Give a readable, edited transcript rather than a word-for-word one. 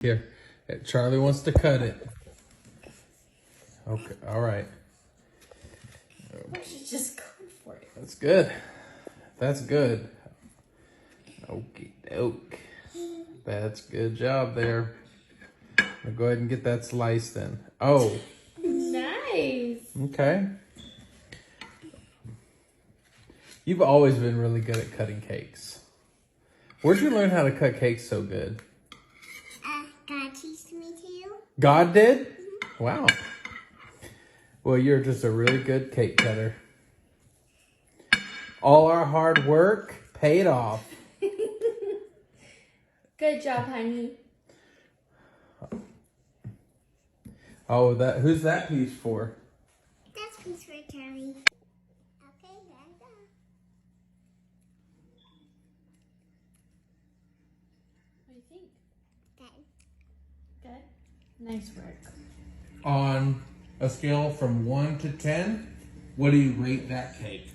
Here, Charlie wants to cut it. Okay, all right. She's just going for it. That's good. That's good. Okie doke. That's good job there. Now go ahead and get that slice then. Oh. Nice. Okay. You've always been really good at cutting cakes. Where'd you learn how to cut cakes so good? God teach me to. God did? Mm-hmm. Wow. Well, you're just a really good cake cutter. All our hard work paid off. Good job, honey. Oh, who's that piece for? That's piece for Charlie. Okay, that's done. What do you think? Good. Good? Nice work. On a scale from 1 to 10, what do you rate that cake?